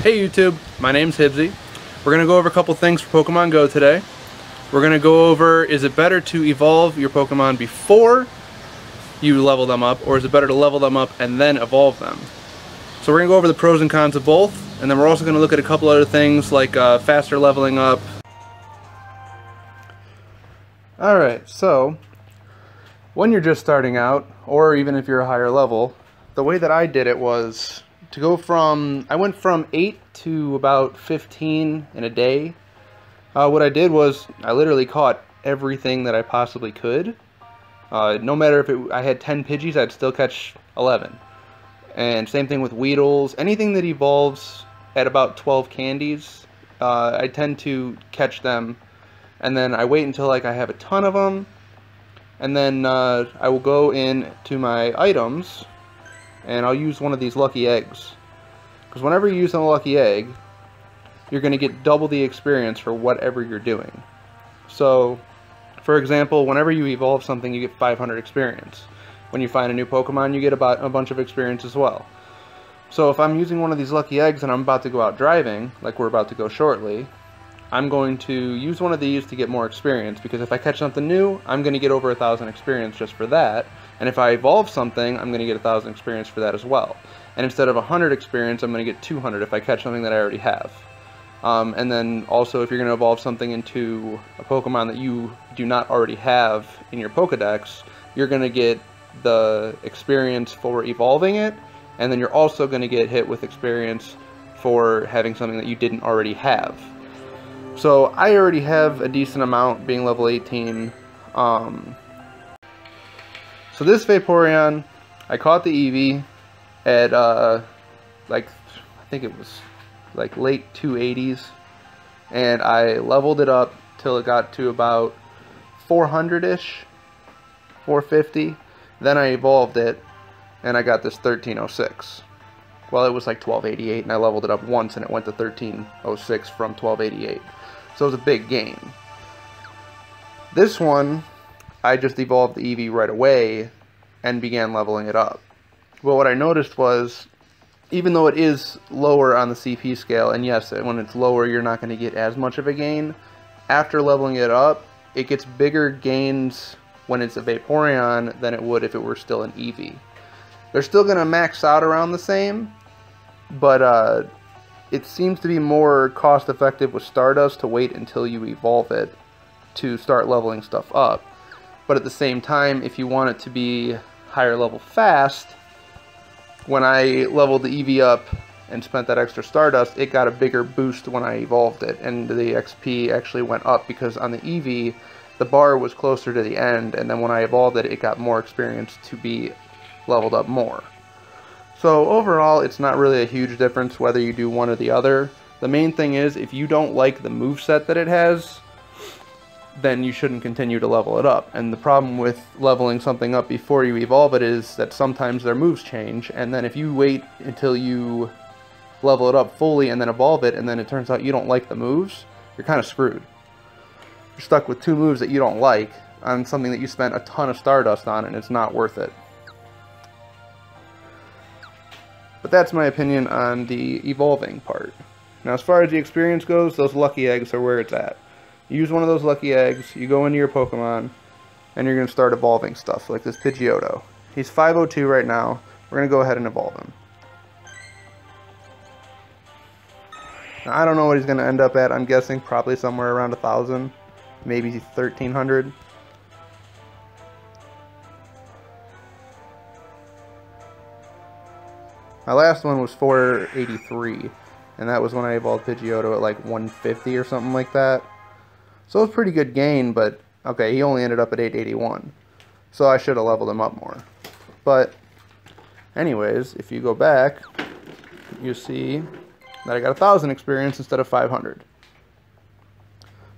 Hey YouTube, my name's Hibsy. We're going to go over a couple things for Pokemon Go today. We're going to go over, is it better to evolve your Pokemon before you level them up, or is it better to level them up and then evolve them? So we're going to go over the pros and cons of both, and then we're also going to look at a couple other things like faster leveling up. Alright, so when you're just starting out, or even if you're a higher level, the way that I did it was to go from, I went from 8 to about 15 in a day. What I did was I literally caught everything that I possibly could. No matter if I had 10 Pidgeys, I'd still catch 11. And same thing with Weedles. Anything that evolves at about 12 candies, I tend to catch them. And then I wait until like I have a ton of them. And then I will go in to my items and I'll use one of these lucky eggs. Because whenever you use a lucky egg, you're going to get double the experience for whatever you're doing. So, for example, whenever you evolve something, you get 500 experience. When you find a new Pokemon, you get about a bunch of experience as well. So if I'm using one of these lucky eggs and I'm about to go out driving, like we're about to go shortly, I'm going to use one of these to get more experience, because if I catch something new, I'm going to get over 1,000 experience just for that. And if I evolve something, I'm going to get 1,000 experience for that as well. And instead of 100 experience, I'm going to get 200 if I catch something that I already have. And then also, if you're going to evolve something into a Pokemon that you do not already have in your Pokedex, you're going to get the experience for evolving it, and then you're also going to get hit with experience for having something that you didn't already have. So I already have a decent amount being level 18. So this Vaporeon, I caught the Eevee at like, I think it was like late 280s, and I leveled it up till it got to about 400-ish, 450. Then I evolved it, and I got this 1306. Well, it was like 1288, and I leveled it up once, and it went to 1306 from 1288. So it was a big gain. This one, I just evolved the Eevee right away and began leveling it up. Well, what I noticed was, even though it is lower on the CP scale, and yes, when it's lower you're not going to get as much of a gain, after leveling it up, it gets bigger gains when it's a Vaporeon than it would if it were still an Eevee. They're still going to max out around the same, but it seems to be more cost effective with Stardust to wait until you evolve it to start leveling stuff up. But at the same time, if you want it to be higher level fast, when I leveled the Eevee up and spent that extra Stardust, it got a bigger boost when I evolved it, and the XP actually went up because on the Eevee, the bar was closer to the end, and then when I evolved it, it got more experience to be leveled up more. So overall, it's not really a huge difference whether you do one or the other. The main thing is, if you don't like the moveset that it has, then you shouldn't continue to level it up. And the problem with leveling something up before you evolve it is that sometimes their moves change, and then if you wait until you level it up fully and then evolve it, and then it turns out you don't like the moves, you're kind of screwed. You're stuck with two moves that you don't like on something that you spent a ton of Stardust on, and it's not worth it. But that's my opinion on the evolving part. Now, as far as the experience goes, those lucky eggs are where it's at. You use one of those lucky eggs, you go into your Pokemon, and you're going to start evolving stuff, like this Pidgeotto. He's 502 right now. We're going to go ahead and evolve him. Now, I don't know what he's going to end up at. I'm guessing probably somewhere around 1,000, maybe 1,300. My last one was 483, and that was when I evolved Pidgeotto at like 150 or something like that. So it was a pretty good gain, but okay, he only ended up at 881. So I should have leveled him up more. But anyways, if you go back, you see that I got 1,000 experience instead of 500.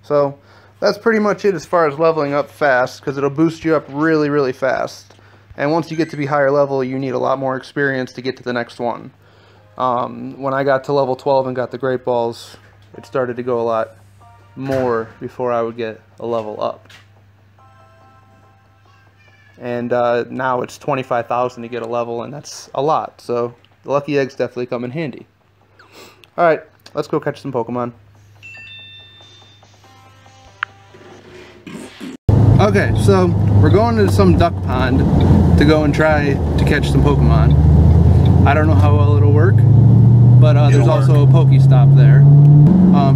So that's pretty much it as far as leveling up fast, because it'll boost you up really, really fast. And once you get to be higher level, you need a lot more experience to get to the next one. When I got to level 12 and got the Great Balls, it started to go a lot more before I would get a level up. And now it's 25,000 to get a level, and that's a lot. So the lucky eggs definitely come in handy. Alright, let's go catch some Pokemon. Okay, so we're going to some duck pond to go and try to catch some Pokemon. I don't know how well it'll work, but there's also a Pokestop there.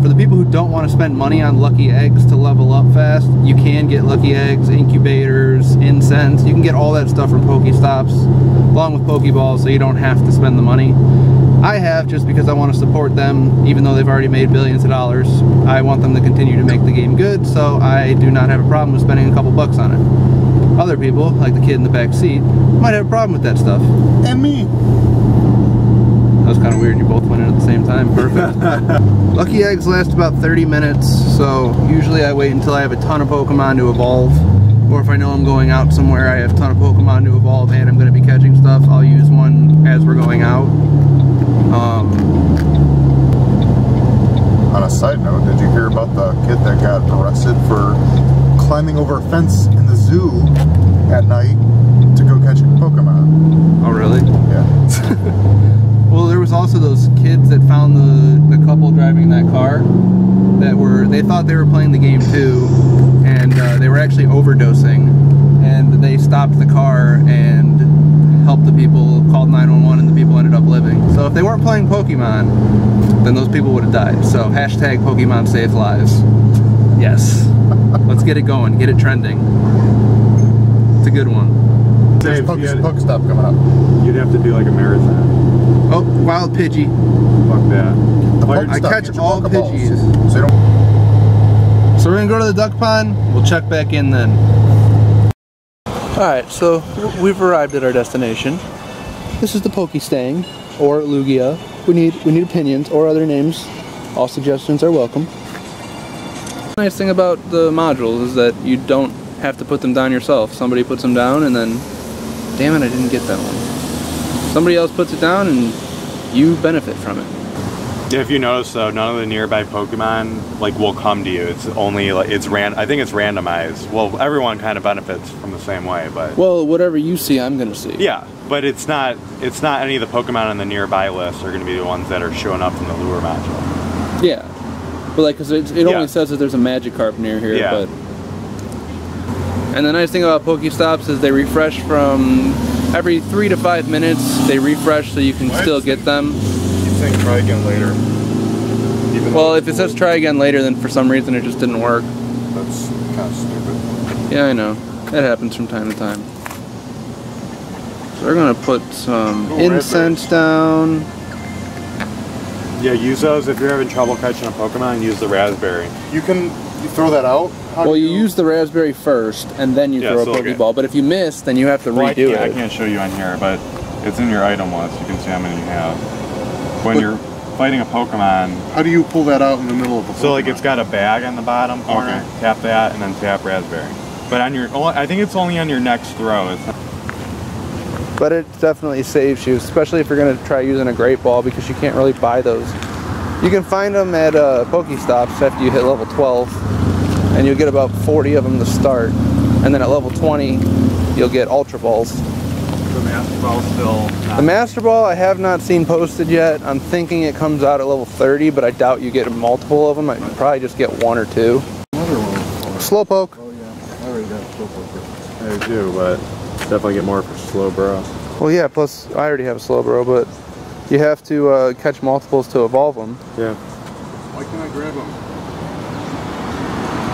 For the people who don't want to spend money on lucky eggs to level up fast, you can get lucky eggs, incubators, incense. You can get all that stuff from Pokestops, along with Pokeballs, so you don't have to spend the money. I have, just because I want to support them, even though they've already made billions of dollars. I want them to continue to make the game good, so I do not have a problem with spending a couple bucks on it. Other people, like the kid in the back seat, might have a problem with that stuff. And me. That was kind of weird, you both went in at the same time. Perfect. Lucky eggs last about 30 minutes, so usually I wait until I have a ton of Pokemon to evolve. Or if I know I'm going out somewhere, I have a ton of Pokemon to evolve and I'm going to be catching stuff, I'll use one as we're going out. On a side note, did you hear about the kid that got arrested for climbing over a fence in the zoo at night to go catch Pokemon? Oh, really? Yeah. Well, there was also those kids that found the couple driving that car that they thought they were playing the game too, and they were actually overdosing, and they stopped the car and helped the people, called 911, and the people ended up living. So if they weren't playing Pokemon, then those people would have died. So hashtag Pokemon saves lives. Yes. Let's get it going, get it trending. It's a good one. There's Pokestop coming up. You'd have to do like a marathon. Oh, wild Pidgey. Fuck that. I catch all Pidgeys. So we're gonna go to the duck pond. We'll check back in then. Alright, so we've arrived at our destination. This is the Pokestang, or Lugia. We need opinions or other names. All suggestions are welcome. The nice thing about the modules is that you don't have to put them down yourself. Somebody puts them down and then, damn it, I didn't get that one. Somebody else puts it down and you benefit from it. If you notice though, none of the nearby Pokemon like will come to you. It's only like I think it's randomized. Well, everyone kind of benefits from the same way, but well, whatever you see, I'm gonna see. Yeah, but it's not any of the Pokemon on the nearby list are gonna be the ones that are showing up in the lure module. Yeah, but like, cause it only says that there's a Magikarp near here. Yeah. But and the nice thing about Pokestops is they refresh from every 3 to 5 minutes. They refresh so you can still get them. saying try again later. Well, if it says try again later, then for some reason it just didn't work. That's kind of stupid. Yeah, I know. That happens from time to time. So we're gonna put some incense down. Yeah, use those if you're having trouble catching a Pokemon. Use the raspberry. You throw that out? Well, you use the raspberry first, and then you throw a Pokeball. But if you miss, then you have to redo it. I can't show you on here, but it's in your item list. You can see how many you have. When you're fighting a Pokemon... How do you pull that out in the middle of a Pokemon? So like it's got a bag on the bottom corner. Okay. Tap that and then tap raspberry. But on your... I think it's only on your next throw. But it definitely saves you, especially if you're going to try using a Great Ball, because you can't really buy those. You can find them at Pokestops after you hit level 12, and you'll get about 40 of them to start. And then at level 20, you'll get Ultra Balls. The Master Ball still... The Master Ball I have not seen posted yet. I'm thinking it comes out at level 30, but I doubt you get multiple of them. I probably just get 1 or 2. Another one. Slowpoke. Oh yeah, I already got Slowpoke. I do, but definitely get more for Slowbro. Well, yeah, plus I already have a Slowbro, but you have to catch multiples to evolve them. Yeah. Why can't I grab them?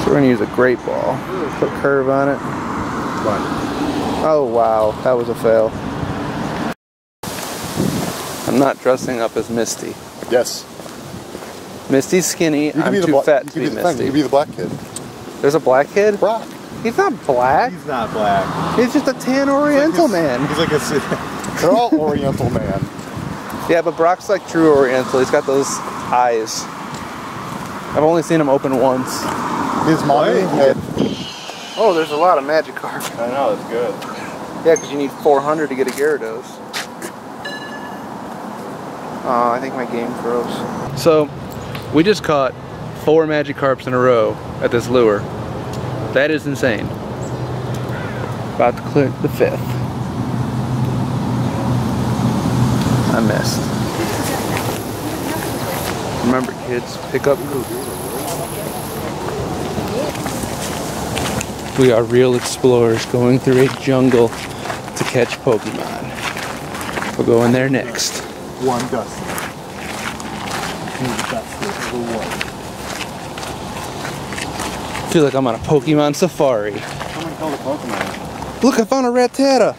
So we're going to use a Great Ball. Put curve on it. What? Oh wow, that was a fail. I'm not dressing up as Misty. Yes. Misty's skinny, I'm too fat to be Misty. You can be the black kid. There's a black kid? Brock. He's not black. He's not black. He's just a tan Oriental man. He's like a... They're all Oriental man. Yeah, but Brock's like true Oriental. He's got those eyes. I've only seen him open once. His mommy had... Oh, there's a lot of Magikarp. I know, that's good. Yeah, because you need 400 to get a Gyarados. Oh, I think my game froze. So, we just caught 4 Magikarps in a row at this lure. That is insane. About to clear the 5th. I missed. Remember, kids, pick up. We are real explorers going through a jungle to catch Pokemon. We'll go in there next. One Dusty. I feel like I'm on a Pokemon safari. Someone killed a Pokemon. Look, I found a Rattata.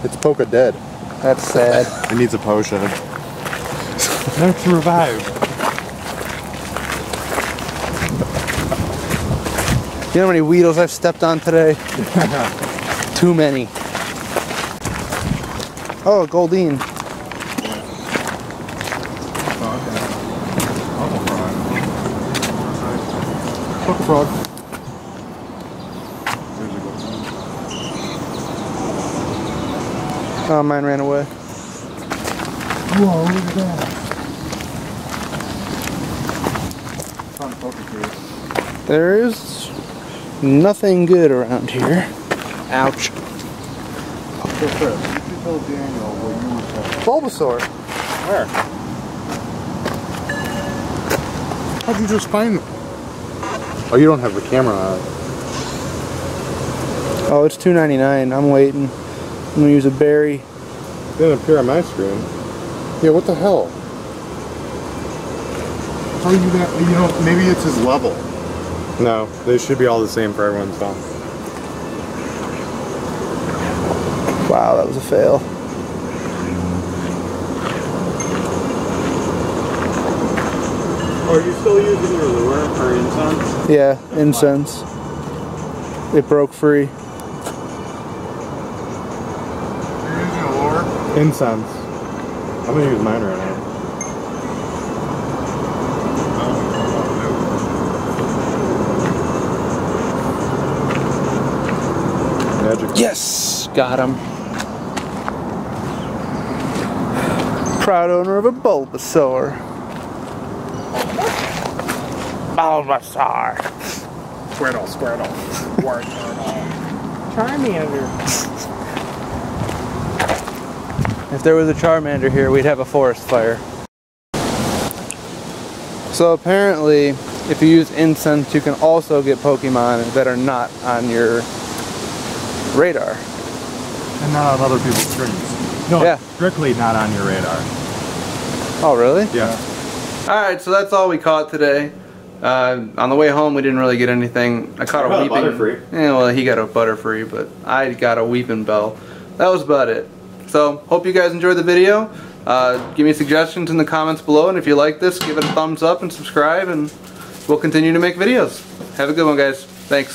It's Poke dead. That's sad. It needs a potion. Let's revive. You know how many Weedles I've stepped on today? Too many. Oh, Goldeen. Poke frog. Oh, mine ran away. Whoa, look at that. Found a poke case. There's nothing good around here. Ouch. So Chris, you told Daniel where you were Bulbasaur. Where? How'd you just find them? Oh, you don't have the camera on. Oh, it's $2.99. I'm waiting. I'm gonna use a berry. It didn't appear on my screen. Yeah, what the hell? How you that? You know, maybe it's his level. No, they should be all the same for everyone's phone. Wow, that was a fail. Oh, are you still using your lure for incense? Yeah, incense. It broke free. You're using a lure? Incense. I'm gonna use mine right now. Magic. Yes! Got him. Proud owner of a Bulbasaur. Bulbasaur. Squirtle, Squirtle. Charmander. If there was a Charmander here, we'd have a forest fire. So apparently, if you use incense, you can also get Pokemon that are not on your radar. And not on other people's screens. No, Yeah. strictly not on your radar. Oh, really? Yeah. Alright, so that's all we caught today. On the way home, we didn't really get anything. I caught a weeping. Butterfree. Yeah, well, he got a Butterfree, but I got a Weeping Bell. That was about it. So, hope you guys enjoyed the video. Give me suggestions in the comments below, and if you like this, give it a thumbs up and subscribe, and we'll continue to make videos. Have a good one, guys. Thanks.